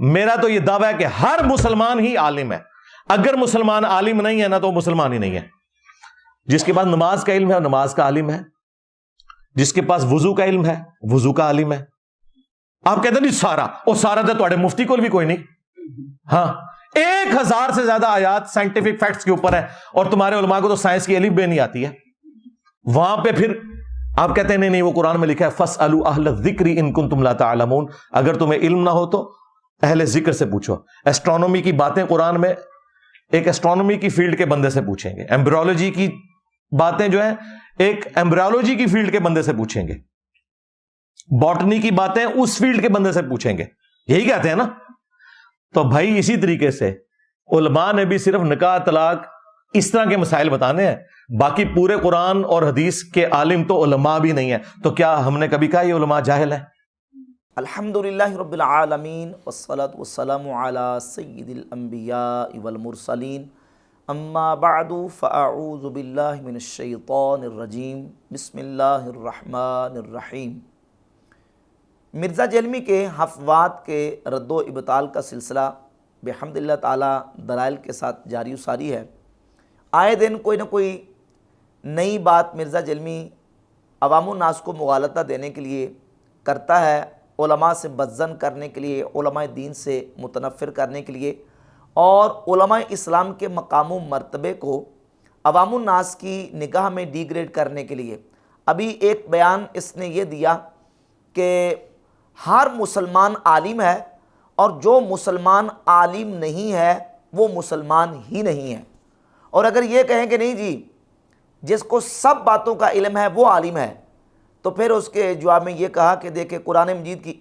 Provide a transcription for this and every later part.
میرا تو یہ دعویٰ ہے کہ ہر مسلمان ہی عالم ہے. اگر مسلمان عالم نہیں ہے نا تو مسلمان ہی نہیں ہے. جس کے پاس نماز کا علم ہے نماز کا عالم ہے, جس کے پاس وضو کا علم ہے وضو کا عالم ہے. آپ کہتے ہیں نہیں سارا, اور سارا تو تھوڑے مفتی کو بھی کوئی نہیں. ہاں 1000 سے زیادہ آیات سائنٹیفک فیکٹس کے اوپر ہے, اور تمہارے علماء کو تو سائنس کی الف بے نہیں آتی ہے. وہاں پہ پھر آپ کہتے ہیں نہیں وہ قرآن میں لکھا ہے فَاسْأَلُوا أَهْلَ الذِّكْرِ إِن كُنتُمْ لَا تَعْلَمُونَ, اگر تمہیں علم نہ ہو تو اہل ذکر سے پوچھو. ایسٹرونومی کی باتیں قرآن میں ایک ایسٹرونومی کی فیلڈ کے بندے سے پوچھیں گے, ایمبریولوجی کی باتیں جو ہیں ایک ایمبریولوجی کی فیلڈ کے بندے سے پوچھیں گے, باٹنی کی باتیں اس فیلڈ کے بندے سے پوچھیں گے. یہی کہتے ہیں نا. تو بھائی اسی طریقے سے علماء نے بھی صرف نکاح طلاق اس طرح کے مسائل بتانے ہیں, باقی پورے قرآن اور حدیث کے عالم تو علماء بھی نہیں ہیں. تو کیا ہم نے کبھی کہا یہ علماء جاہل ہیں؟ الحمدللہ رب العالمین والصلاة والسلام علی سید الانبیاء والمرسلین, اما بعد فاعوذ باللہ من الشیطان الرجیم, بسم اللہ الرحمن الرحیم. مرزا جیلمی کے حفوات کے رد و ابطال کا سلسلہ بحمد اللہ تعالی دلائل کے ساتھ جاری و ساری ہے. آئے دن کوئی نہ کوئی نئی بات مرزا جیلمی عوام الناس کو مغالطہ دینے کے لیے کرتا ہے, علماء سے بدظن کرنے کے لیے, علماء دین سے متنفر کرنے کے لیے, اور علماء اسلام کے مقام و مرتبے کو عوام الناس کی نگاہ میں ڈی گریڈ کرنے کے لیے. ابھی ایک بیان اس نے یہ دیا کہ ہر مسلمان عالم ہے, اور جو مسلمان عالم نہیں ہے وہ مسلمان ہی نہیں ہے. اور اگر یہ کہیں کہ نہیں جی جس کو سب باتوں کا علم ہے وہ عالم ہے, تو پھر اس کے جواب میں یہ کہا کہ دیکھیں قرآن مجید کی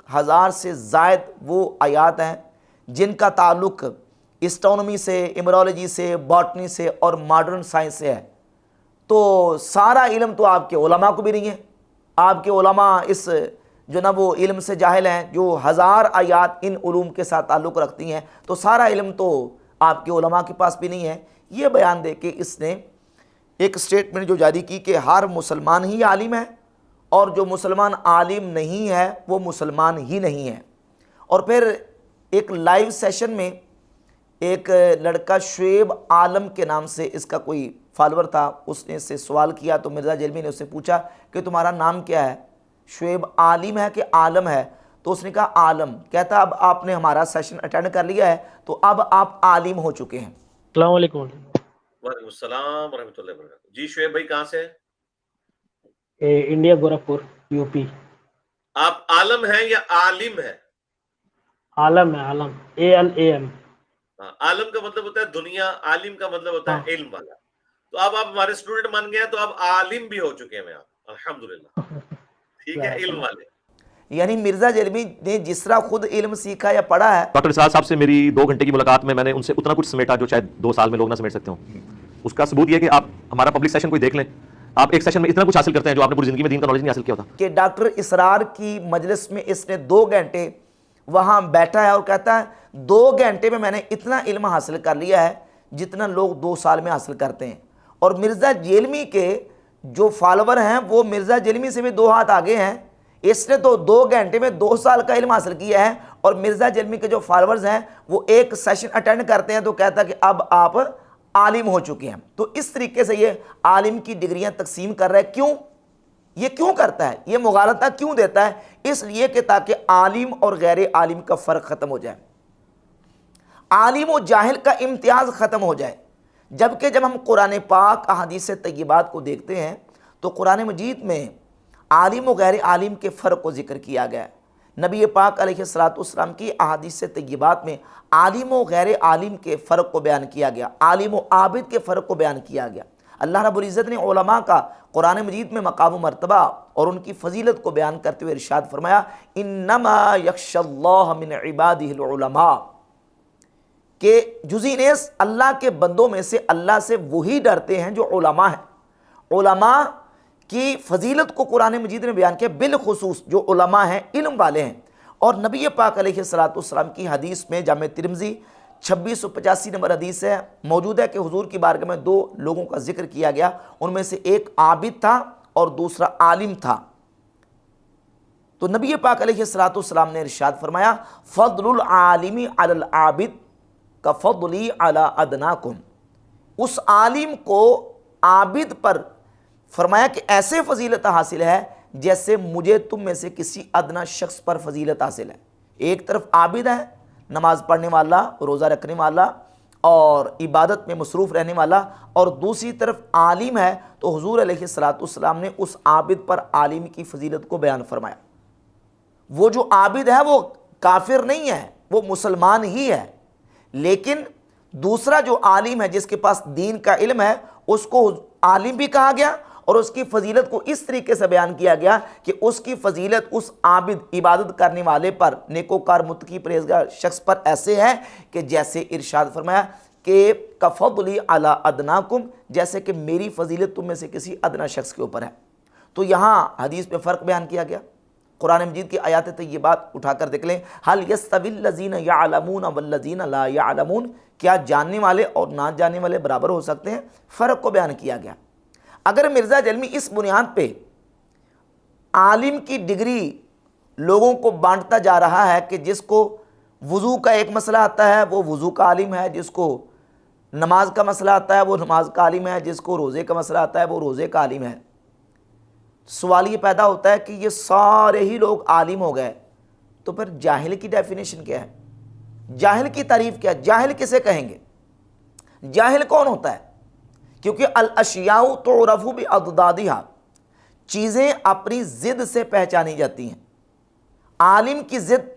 1000 سے زائد وہ آیات ہیں جن کا تعلق اسٹرونومی سے, ایمبریولوجی سے, باٹنی سے اور ماڈرن سائنس سے ہے. تو سارا علم تو آپ کے علماء کو بھی نہیں ہے. آپ کے علماء اس جو نا وہ علم سے جاہل ہیں, جو 1000 آیات ان علوم کے ساتھ تعلق رکھتی ہیں, تو سارا علم تو آپ کے علماء کے پاس بھی نہیں ہے. یہ بیان دے کے اس نے ایک سٹیٹمنٹ جو جاری کی کہ ہر مسلمان ہی عالم ہے, اور جو مسلمان عالم نہیں ہے وہ مسلمان ہی نہیں ہے. اور پھر ایک لائیو سیشن میں ایک لڑکا شعیب عالم کے نام سے اس کا کوئی فالور تھا, اس نے اس سے سوال کیا. تو مرزا جیلمی نے اس سے پوچھا کہ تمہارا نام کیا ہے, شعیب عالم ہے کہ عالم ہے؟ تو اس نے کہا عالم. کہتا اب آپ نے ہمارا سیشن اٹینڈ کر لیا ہے تو اب آپ عالم ہو چکے ہیں. السلام علیکم. وعلیکم السلام ورحمۃ اللہ وبرکاتہ. جی شعیب بھائی کہاں سے؟ India Gorakhpur U P. آپ عالم ہیں یا عالم ہیں؟ عالم ہے, عالم ALAM. عالم کا مطلب ہوتا ہے دنیا, عالم کا مطلب ہوتا ہے علم والا. تو اب آپ ہمارے اسٹوڈنٹ مان گئے ہیں, تو آپ عالم بھی ہو چکے ہیں. آپ الحمدللہ ٹھیک ہے, علم والے. یعنی مرزا جیلمی نے جس طرح خود علم سیکھا یا پڑھا ہے. ڈاکٹر اسرار صاحب سے میری 2 گھنٹے کی ملاقات میں نے ان سے اتنا کچھ سمیٹا جو شاید 2 سال میں لوگ نہ سمیٹ سکتے ہوں. اس کا ثبوت یہ ہے کہ آپ ہمارا پبلک سیشن کوئی دیکھ لیں, آپ ایک سیشن میں اتنا کچھ حاصل کرتے ہیں جو آپ نے پوری زندگی میں دین کا نالج نہیں حاصل کیا ہوتا. کہ ڈاکٹر اسرار کی مجلس میں اس نے 2 گھنٹے وہاں بیٹھا ہے اور کہتا ہے 2 گھنٹے میں نے اتنا علم حاصل کر لیا ہے جتنا لوگ 2 سال میں حاصل کرتے ہیں. اور مرزا جیلمی کے جو فالوور ہیں وہ مرزا جیلمی سے بھی 2 ہاتھ آگے ہیں. اس نے تو 2 گھنٹے میں 2 سال کا علم حاصل کیا ہے, اور مرزا جیلمی کے جو فالوورز ہیں وہ ایک سیشن اٹینڈ کرتے ہیں تو کہتا ہے کہ اب آپ عالم ہو چکے ہیں. تو اس طریقے سے یہ عالم کی ڈگریاں تقسیم کر رہا ہے. کیوں یہ کیوں کرتا ہے, یہ مغالطہ کیوں دیتا ہے؟ اس لیے کہ تاکہ عالم اور غیر عالم کا فرق ختم ہو جائے, عالم و جاہل کا امتیاز ختم ہو جائے. جبکہ جب ہم قرآن پاک احادیث طیبات کو دیکھتے ہیں تو قرآن مجید میں عالم و غیر عالم کے فرق کو ذکر کیا گیا ہے. نبی پاک علیہ السلام کی احادیث طیبات میں عالم و غیر عالم کے فرق کو بیان کیا گیا, عالم و عابد کے فرق کو بیان کیا گیا. اللہ رب العزت نے علماء کا قرآن مجید میں مقام و مرتبہ اور ان کی فضیلت کو بیان کرتے ہوئے ارشاد فرمایا انما یخشی اللہ من عبادہ العلماء, کہ جزی نیز اللہ کے بندوں میں سے اللہ سے وہی ڈرتے ہیں جو علماء ہیں. علماء کی فضیلت کو قرآن مجید نے بیان کیا, بالخصوص جو علماء ہیں, علم والے ہیں. اور نبی پاک علیہ السلام کی حدیث میں جامع ترمذی 2685 نمبر حدیث ہے, موجود ہے کہ حضور کی بارگاہ میں 2 لوگوں کا ذکر کیا گیا. ان میں سے ایک عابد تھا اور دوسرا عالم تھا. تو نبی پاک علیہ الصلوۃ والسلام نے ارشاد فرمایا فضل العالم علی العابد کفضلی علی ادناکم، اس عالم کو عابد پر فرمایا کہ ایسے فضیلت حاصل ہے جیسے مجھے تم میں سے کسی ادنا شخص پر فضیلت حاصل ہے۔ ایک طرف عابد ہے، نماز پڑھنے والا، روزہ رکھنے والا اور عبادت میں مصروف رہنے والا، اور دوسری طرف عالم ہے، تو حضور علیہ الصلوۃ والسلام نے اس عابد پر عالم کی فضیلت کو بیان فرمایا۔ وہ جو عابد ہے وہ کافر نہیں ہے، وہ مسلمان ہی ہے، لیکن دوسرا جو عالم ہے جس کے پاس دین کا علم ہے اس کو عالم بھی کہا گیا، اور اس کی فضیلت کو اس طریقے سے بیان کیا گیا کہ اس کی فضیلت اس عابد عبادت کرنے والے پر، نیکوکار متقی پرہیزگار شخص پر ایسے ہے کہ جیسے ارشاد فرمایا کہ کفضلی علی ادناکم، جیسے کہ میری فضیلت تم میں سے کسی ادنا شخص کے اوپر ہے۔ تو یہاں حدیث میں فرق بیان کیا گیا۔ قرآن مجید کی آیات طیبات اٹھا کر دیکھ لیں، هل يستوي الذين يعلمون والذين لا يعلمون، کیا جاننے والے اور نہ جاننے والے برابر ہو سکتے ہیں؟ فرق کو بیان کیا گیا۔ اگر مرزا جلمی اس بنیاد پہ عالم کی ڈگری لوگوں کو بانٹتا جا رہا ہے کہ جس کو وضو کا ایک مسئلہ آتا ہے وہ وضو کا عالم ہے، جس کو نماز کا مسئلہ آتا ہے وہ نماز کا عالم ہے، جس کو روزے کا مسئلہ آتا ہے وہ روزے کا عالم ہے، سوال یہ پیدا ہوتا ہے کہ یہ سارے ہی لوگ عالم ہو گئے، تو پھر جاہل کی ڈیفینیشن کیا ہے؟ جاہل کی تعریف کیا ہے؟ جاہل کسے کہیں گے؟ جاہل کون ہوتا ہے؟ کیونکہ الاشیاء تعرف باضدادها، چیزیں اپنی ضد سے پہچانی جاتی ہیں۔ عالم کی ضد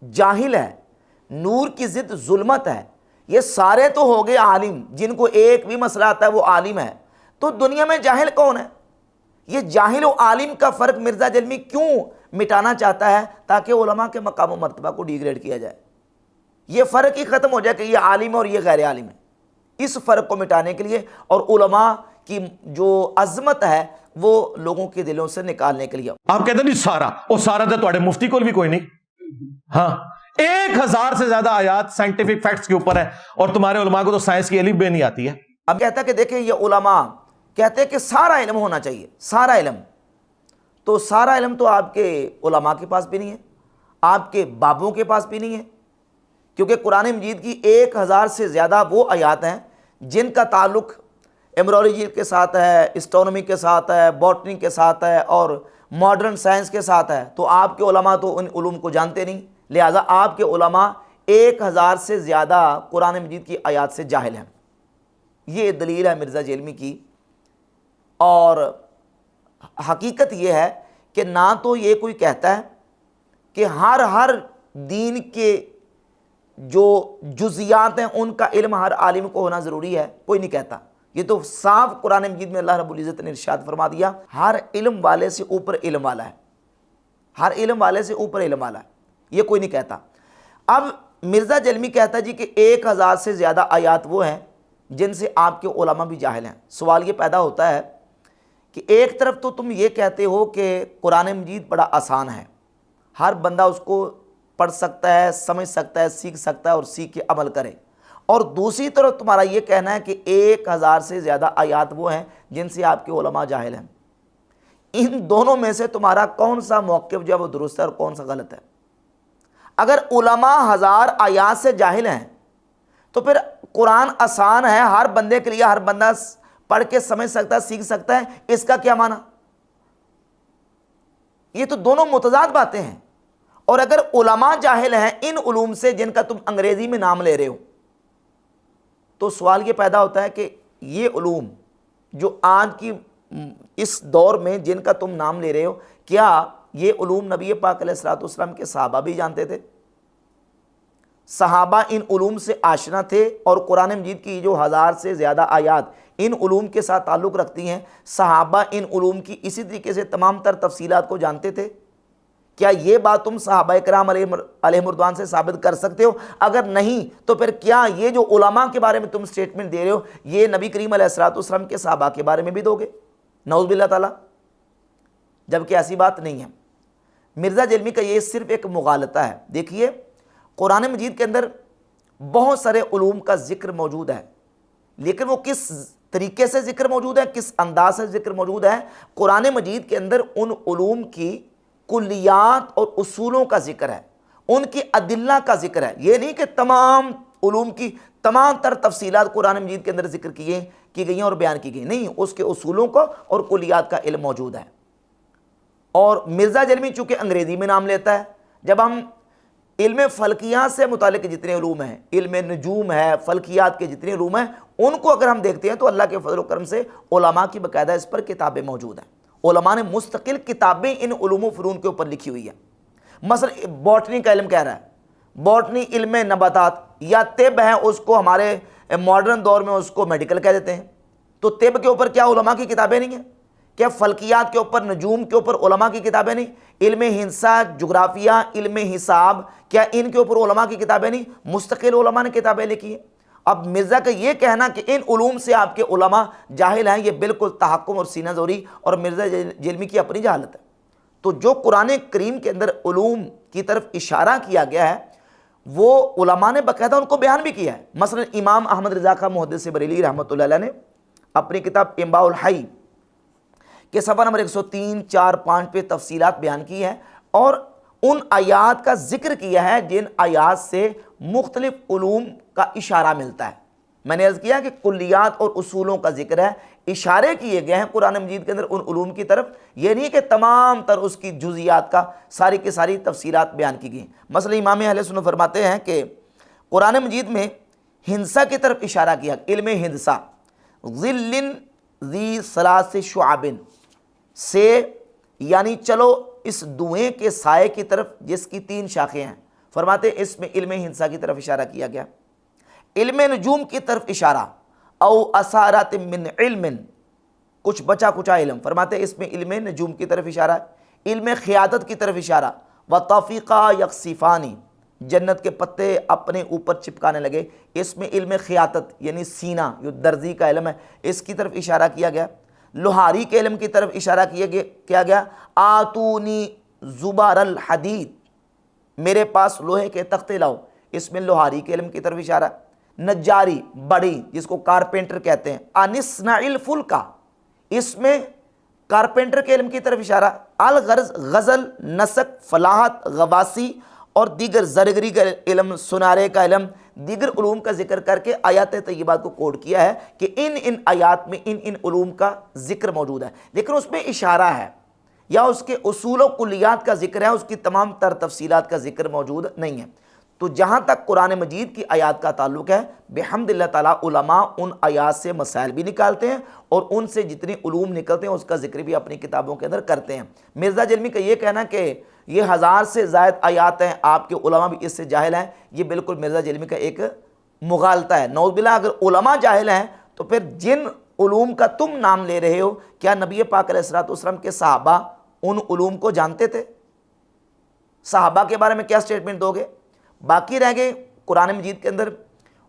جاہل ہے، نور کی ضد ظلمت ہے، یہ سارے تو ہو گئے عالم، جن کو ایک بھی مسئلہ آتا ہے وہ عالم ہے، تو دنیا میں جاہل کون ہے؟ یہ جاہل و عالم کا فرق مرزا جلمی کیوں مٹانا چاہتا ہے؟ تاکہ علماء کے مقام و مرتبہ کو ڈیگریڈ کیا جائے، یہ فرق ہی ختم ہو جائے کہ یہ عالم ہے اور یہ غیر عالم ہے۔ اس فرق کو مٹانے کے لیے اور علماء کی جو عظمت ہے وہ لوگوں کے دلوں سے نکالنے کے لیے۔ آپ کہتے ہیں نہیں سارا، اور سارا تو تھوڑے مفتی کو بھی کوئی نہیں۔ ہاں 1000 سے زیادہ آیات سائنٹیفک فیکٹس کے اوپر ہے، اور تمہارے علماء کو تو سائنس کی الف بے نہیں آتی ہے۔ اب کہتا ہے کہ دیکھیں یہ علماء کہتے ہیں کہ سارا علم ہونا چاہیے، سارا علم، تو سارا علم تو آپ کے علماء کے پاس بھی نہیں ہے، آپ کے بابوں کے پاس بھی نہیں ہے، کیونکہ قرآن مجید کی 1000 سے زیادہ وہ آیات ہیں جن کا تعلق ایمبرولوجی کے ساتھ ہے، اسٹرونومی کے ساتھ ہے، باٹنی کے ساتھ ہے اور ماڈرن سائنس کے ساتھ ہے، تو آپ کے علماء تو ان علوم کو جانتے نہیں، لہٰذا آپ کے علماء 1000 سے زیادہ قرآن مجید کی آیات سے جاہل ہیں۔ یہ دلیل ہے مرزا جیلمی کی، اور حقیقت یہ ہے کہ نہ تو یہ کوئی کہتا ہے کہ ہر دین کے جو جزیات ہیں ان کا علم ہر عالم کو ہونا ضروری ہے، کوئی نہیں کہتا۔ یہ تو صاف قرآن مجید میں اللہ رب العزت نے ارشاد فرما دیا، ہر علم والے سے اوپر علم والا ہے، ہر علم والے سے اوپر علم والا ہے، یہ کوئی نہیں کہتا۔ اب مرزا جلمی کہتا ہے جی کہ 1000 سے زیادہ آیات وہ ہیں جن سے آپ کے علماء بھی جاہل ہیں۔ سوال یہ پیدا ہوتا ہے کہ ایک طرف تو تم یہ کہتے ہو کہ قرآن مجید بڑا آسان ہے، ہر بندہ اس کو پڑھ سکتا ہے، سمجھ سکتا ہے، سیکھ سکتا ہے اور سیکھ کے عمل کرے، اور دوسری طرف تمہارا یہ کہنا ہے کہ 1000 سے زیادہ آیات وہ ہیں جن سے آپ کے علماء جاہل ہیں۔ ان دونوں میں سے تمہارا کون سا موقف جو ہے وہ درست ہے اور کون سا غلط ہے؟ اگر علماء 1000 آیات سے جاہل ہیں تو پھر قرآن آسان ہے، ہر بندے کے لیے، ہر بندہ پڑھ کے سمجھ سکتا ہے، سیکھ سکتا ہے، اس کا کیا معنی؟ یہ تو دونوں متضاد باتیں ہیں۔ اور اگر علماء جاہل ہیں ان علوم سے جن کا تم انگریزی میں نام لے رہے ہو، تو سوال یہ پیدا ہوتا ہے کہ یہ علوم جو آج کی اس دور میں جن کا تم نام لے رہے ہو، کیا یہ علوم نبی پاک علیہ الصلوۃ والسلام کے صحابہ بھی جانتے تھے؟ صحابہ ان علوم سے آشنا تھے، اور قرآن مجید کی جو 1000 سے زیادہ آیات ان علوم کے ساتھ تعلق رکھتی ہیں، صحابہ ان علوم کی اسی طریقے سے تمام تر تفصیلات کو جانتے تھے؟ کیا یہ بات تم صحابہ کرام علیہم رضوان سے ثابت کر سکتے ہو؟ اگر نہیں تو پھر کیا یہ جو علماء کے بارے میں تم سٹیٹمنٹ دے رہے ہو یہ نبی کریم علیہ الصلوۃ والسلام کے صحابہ کے بارے میں بھی دو گے؟ نعوذ باللہ تعالیٰ، جبکہ ایسی بات نہیں ہے۔ مرزا جلمی کا یہ صرف ایک مغالطہ ہے۔ دیکھیے قرآن مجید کے اندر بہت سارے علوم کا ذکر موجود ہے، لیکن وہ کس طریقے سے ذکر موجود ہے، کس انداز سے ذکر موجود ہے؟ قرآن مجید کے اندر ان علوم کی کلیات اور اصولوں کا ذکر ہے، ان کی ادلہ کا ذکر ہے۔ یہ نہیں کہ تمام علوم کی تمام تر تفصیلات قرآن مجید کے اندر ذکر کی گئی ہیں اور بیان کی گئی، نہیں، اس کے اصولوں کو اور کلیات کا علم موجود ہے۔ اور مرزا جلمی چونکہ انگریزی میں نام لیتا ہے، جب ہم علم فلکیات سے متعلق جتنے علوم ہیں، علم نجوم ہے، فلکیات کے جتنے علوم ہیں، ان کو اگر ہم دیکھتے ہیں تو اللہ کے فضل و کرم سے علماء کی باقاعدہ اس پر کتابیں موجود ہیں، علماء نے مستقل کتابیں ان علوم و فنون کے اوپر لکھی ہوئی ہیں۔ مثلا باٹنی کا علم کہہ رہا ہے، باٹنی علم نباتات یا طب ہے، اس کو ہمارے ماڈرن دور میں اس کو میڈیکل کہہ دیتے ہیں، تو طب کے اوپر کیا علماء کی کتابیں نہیں ہیں؟ کیا فلکیات کے اوپر، نجوم کے اوپر علماء کی کتابیں نہیں؟ علم ہندسہ، جغرافیہ، علم حساب، کیا ان کے اوپر علماء کی کتابیں نہیں؟ مستقل علماء نے کتابیں لکھی ہیں۔ اب مرزا کا یہ کہنا کہ ان علوم سے آپ کے علماء جاہل ہیں، یہ بالکل تحکم اور سینہ زوری اور مرزا جلمی کی اپنی جہالت ہے۔ تو جو قرآن کریم کے اندر علوم کی طرف اشارہ کیا گیا ہے، وہ علماء نے باقاعدہ ان کو بیان بھی کیا ہے۔ مثلا امام احمد رضا خان محدث بریلوی رحمۃ اللہ علیہ نے اپنی کتاب انباء الحی کے صفحہ نمبر 103، 4، 5 پہ تفصیلات بیان کی ہیں اور ان آیات کا ذکر کیا ہے جن آیات سے مختلف علوم کا اشارہ ملتا ہے۔ میں نے عرض کیا کہ کلیات اور اصولوں کا ذکر ہے، اشارے کیے گئے ہیں قرآن مجید کے اندر ان علوم کی طرف، یہ نہیں کہ تمام تر اس کی جزیات کا ساری کی ساری تفصیلات بیان کی گئی۔ مثلا امام اہل سنت فرماتے ہیں کہ قرآن مجید میں ہندسہ کی طرف اشارہ کیا، علم ہندسہ، ظل ذی ثلاث شعب سے، یعنی چلو اس دھوئیں کے سائے کی طرف جس کی 3 شاخیں ہیں، فرماتے ہیں اس میں علم ہندسہ کی طرف اشارہ کیا گیا۔ علم نجوم کی طرف اشارہ، او اثارات من علم، کچھ بچا کچا علم، فرماتے ہیں اس میں علم نجوم کی طرف اشارہ ہے۔ علم خیادت کی طرف اشارہ، وطفیقہ یقصفانی، جنت کے پتے اپنے اوپر چپکانے لگے، اس میں علم خیاطت یعنی سینہ، جو درزی کا علم ہے، اس کی طرف اشارہ کیا گیا۔ لوہاری کے علم کی طرف اشارہ کیا گیا، آتونی زبار الحدید، میرے پاس لوہے کے تختے لاؤ، اس میں لوہاری کے علم کی طرف اشارہ۔ نجاری، بڑی، جس کو کارپینٹر کہتے ہیں، انصنع الفلک، اس میں کارپینٹر کے علم کی طرف اشارہ۔ الغرض، غزل، نسق، فلاحت، غواصی اور دیگر زرگری کا علم، سنارے کا علم، دیگر علوم کا ذکر کر کے آیات طیبات کو کوڈ کیا ہے کہ ان آیات میں ان علوم کا ذکر موجود ہے، لیکن اس میں اشارہ ہے یا اس کے اصول و کلیات کا ذکر ہے، اس کی تمام تر تفصیلات کا ذکر موجود نہیں ہے۔ تو جہاں تک قرآن مجید کی آیات کا تعلق ہے، بحمد اللہ تعالیٰ علماء ان آیات سے مسائل بھی نکالتے ہیں اور ان سے جتنے علوم نکلتے ہیں اس کا ذکر بھی اپنی کتابوں کے اندر کرتے ہیں۔ مرزا جلمی کا یہ کہنا کہ یہ 1000 سے زائد آیات ہیں، آپ کے علماء بھی اس سے جاہل ہیں، یہ بالکل مرزا جلمی کا ایک مغالطہ ہے۔ نعوذ باللہ، اگر علماء جاہل ہیں تو پھر جن علوم کا تم نام لے رہے ہو، کیا نبی پاک علیہ الصلوۃ والسلام کے صحابہ ان علوم کو جانتے تھے؟ صحابہ کے بارے میں کیا سٹیٹمنٹ دو گے؟ باقی رہ گئے قرآن مجید کے اندر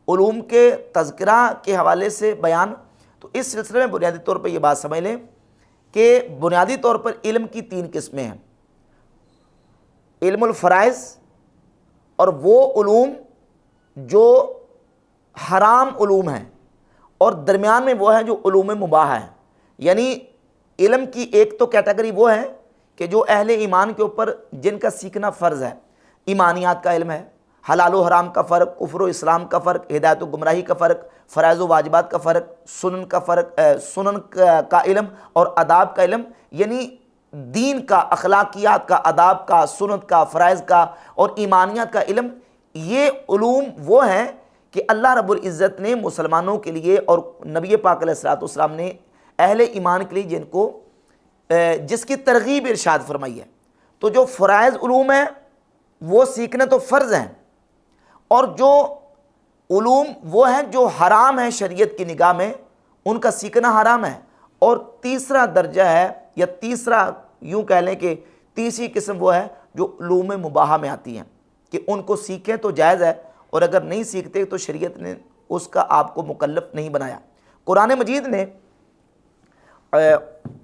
علوم کے تذکرہ کے حوالے سے بیان۔ تو اس سلسلے میں بنیادی طور پر یہ بات سمجھ لیں کہ بنیادی طور پر علم کی 3 قسمیں ہیں، علم الفرائض اور وہ علوم جو حرام علوم ہیں، اور درمیان میں وہ ہیں جو علوم مباح ہیں۔ یعنی علم کی ایک تو کیٹیگری وہ ہے کہ جو اہل ایمان کے اوپر جن کا سیکھنا فرض ہے، ایمانیات کا علم ہے، حلال و حرام کا فرق، کفر و اسلام کا فرق، ہدایت و گمراہی کا فرق، فرائض و واجبات کا فرق، سنن کا علم اور آداب کا علم، یعنی دین کا، اخلاقیات کا، آداب کا، سنت کا، فرائض کا اور ایمانیات کا علم۔ یہ علوم وہ ہیں کہ اللہ رب العزت نے مسلمانوں کے لیے اور نبی پاک علیہ الصلوۃ والسلام نے اہل ایمان کے لیے جس کی ترغیب ارشاد فرمائی ہے۔ تو جو فرائض علوم ہیں وہ سیکھنا تو فرض ہیں، اور جو علوم وہ ہیں جو حرام ہیں شریعت کی نگاہ میں، ان کا سیکھنا حرام ہے۔ اور تیسرا درجہ ہے، یا تیسرا یوں کہہ لیں کہ تیسری قسم وہ ہے جو علوم مباحہ میں آتی ہیں کہ ان کو سیکھیں تو جائز ہے، اور اگر نہیں سیکھتے تو شریعت نے اس کا آپ کو مکلف نہیں بنایا۔ قرآن مجید نے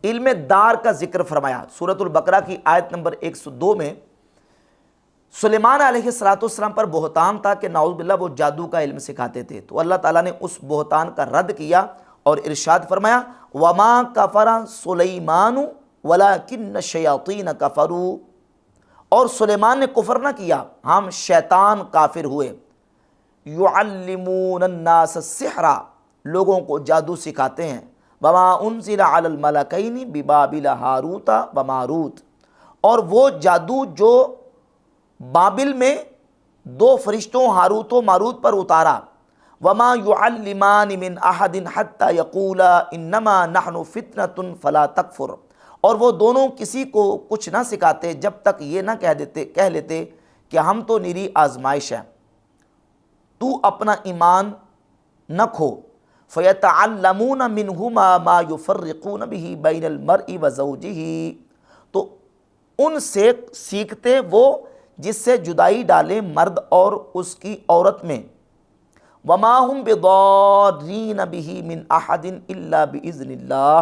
علم دار کا ذکر فرمایا۔ سورۃ البقرہ کی آیت نمبر 102 میں سلیمان علیہ السلام پر بہتان تھا کہ نعوذ باللہ وہ جادو کا علم سکھاتے تھے، تو اللہ تعالیٰ نے اس بہتان کا رد کیا اور ارشاد فرمایا، وَمَا كَفَرَ سُلَيْمَانُ وَلَكِنَّ الشَّيَاطِينَ كَفَرُوا، اور سلیمان نے کفر نہ کیا، ہم شیطان کافر ہوئے۔ یعلمون الناس السحر، لوگوں کو جادو سکھاتے ہیں۔ وما انزل علی الملکین ببابل ہاروت و ماروت، اور وہ جادو جو بابل میں دو فرشتوں ہاروت و ماروت پر اتارا۔ وما يعلمان من احد حتى يقولا انما نحن فتنة فلا تکفر، اور وہ دونوں کسی کو کچھ نہ سکھاتے جب تک یہ نہ کہہ لیتے کہ ہم تو نری آزمائش ہیں، تو اپنا ایمان نہ کھو۔ فیتعلمون منہما ما یفرقون به بین المرء وزوجہ، تو ان سے سیکھتے وہ جس سے جدائی ڈالے مرد اور اس کی عورت میں۔ وما هم بضارین به من احد الا باذن اللہ،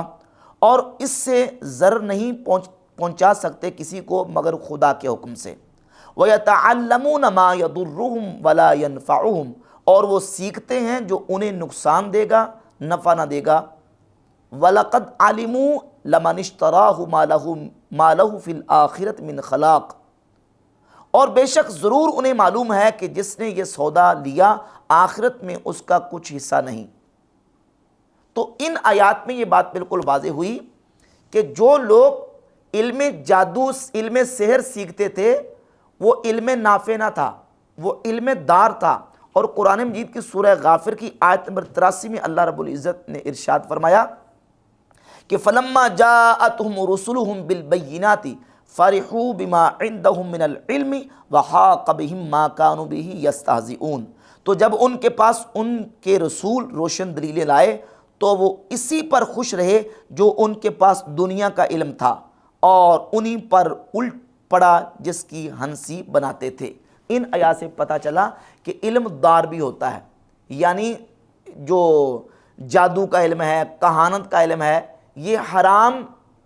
اور اس سے ضرر نہیں پہنچا سکتے کسی کو مگر خدا کے حکم سے۔ وَيَتَعَلَّمُونَ مَا يَضُرُّهُمْ وَلَا يَنفَعُهُمْ، اور وہ سیکھتے ہیں جو انہیں نقصان دے گا نفع نہ دے گا۔ وَلَقَدْ عَلِمُوا لَمَنِ اشْتَرَاهُ مَا لَهُ فِي الْآخِرَةِ مِنْ خَلَاقٍ، اور بے شک ضرور انہیں معلوم ہے کہ جس نے یہ سودا لیا آخرت میں اس کا کچھ حصہ نہیں۔ تو ان آیات میں یہ بات بالکل واضح ہوئی کہ جو لوگ علم جادو، علم سحر سیکھتے تھے وہ علم نافع نہ تھا، وہ علم دار تھا۔ اور قرآن مجید کی سورہ غافر کی آیت نمبر 83 میں اللہ رب العزت نے ارشاد فرمایا کہ فَلَمَّا جَاءَتْهُمْ رُسُلُهُمْ بِالْبَيِّنَاتِ فَرِحُوا بِمَا عِنْدَهُمْ مِنَ الْعِلْمِ وَحَاقَ بِهِمْ مَا كَانُوا بِهِ يَسْتَهْزِئُونَ، تو جب ان کے پاس ان کے رسول روشن دلیلیں لائے تو وہ اسی پر خوش رہے جو ان کے پاس دنیا کا علم تھا، اور انہی پر الٹ پڑا جس کی ہنسی بناتے تھے۔ ان آیات سے پتہ چلا کہ علم دار بھی ہوتا ہے، یعنی جو جادو کا علم ہے، کہانت کا علم ہے، یہ حرام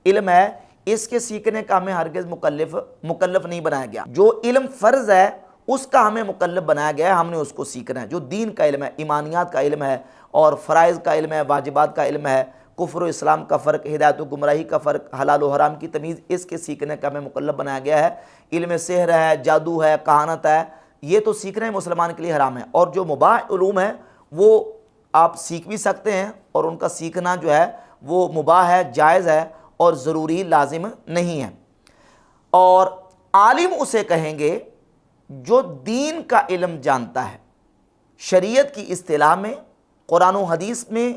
علم ہے، اس کے سیکھنے کا ہمیں ہرگز مکلف نہیں بنایا گیا۔ جو علم فرض ہے اس کا ہمیں مکلف بنایا گیا ہے، ہم نے اس کو سیکھنا ہے۔ جو دین کا علم ہے، ایمانیات کا علم ہے، اور فرائض کا علم ہے، واجبات کا علم ہے، کفر و اسلام کا فرق، ہدایت و گمراہی کا فرق، حلال و حرام کی تمیز، اس کے سیکھنے کا ہمیں مکلف بنایا گیا ہے۔ علم سحر ہے، جادو ہے، کہانت ہے، یہ تو سیکھنا مسلمان کے لیے حرام ہے۔ اور جو مباح علوم ہے وہ آپ سیکھ بھی سکتے ہیں، اور ان کا سیکھنا جو ہے وہ مباح ہے، جائز ہے، اور ضروری لازم نہیں ہے۔ اور عالم اسے کہیں گے جو دین کا علم جانتا ہے۔ شریعت کی اصطلاح میں، قرآن و حدیث میں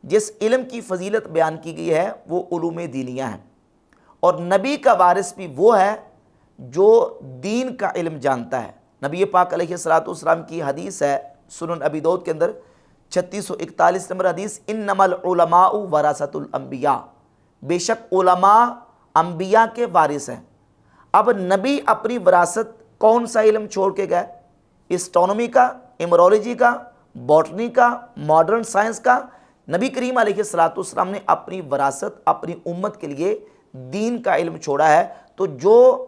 جس علم کی فضیلت بیان کی گئی ہے وہ علوم دینیہ ہیں، اور نبی کا وارث بھی وہ ہے جو دین کا علم جانتا ہے۔ نبی پاک علیہ الصلوۃ والسلام کی حدیث ہے سنن ابی داؤد کے اندر 3641 نمبر حدیث، انما العلماء ورثۃ الانبیاء، بے شک علماء انبیاء کے وارث ہیں۔ اب نبی اپنی وراثت کون سا علم چھوڑ کے گئے؟ اسٹرونومی کا، ایمرولوجی کا، باٹنی کا، ماڈرن سائنس کا؟ نبی کریم علیہ الصلوۃ والسلام نے اپنی وراثت اپنی امت کے لیے دین کا علم چھوڑا ہے۔ تو جو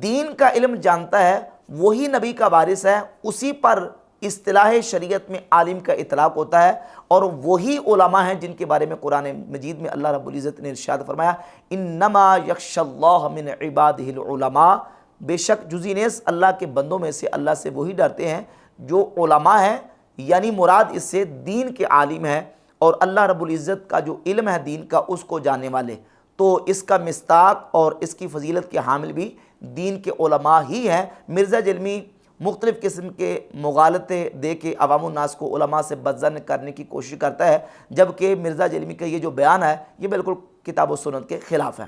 دین کا علم جانتا ہے وہی نبی کا وارث ہے، اسی پر اصطلاح شریعت میں عالم کا اطلاق ہوتا ہے، اور وہی علماء ہیں جن کے بارے میں قرآن مجید میں اللہ رب العزت نے ارشاد فرمایا انما یخشی اللہ من عبادہ العلماء، بے شک جزی نیز اللہ کے بندوں میں سے اللہ سے وہی ڈرتے ہیں جو علماء ہیں، یعنی مراد اس سے دین کے عالم ہیں، اور اللہ رب العزت کا جو علم ہے دین کا اس کو جاننے والے۔ تو اس کا مصداق اور اس کی فضیلت کے حامل بھی دین کے علماء ہی ہیں۔ مرزا جلمی مختلف قسم کے مغالطے دے کے عوام الناس کو علماء سے بدظن کرنے کی کوشش کرتا ہے، جبکہ مرزا جلمی کا یہ جو بیان ہے یہ بالکل کتاب و سنت کے خلاف ہے۔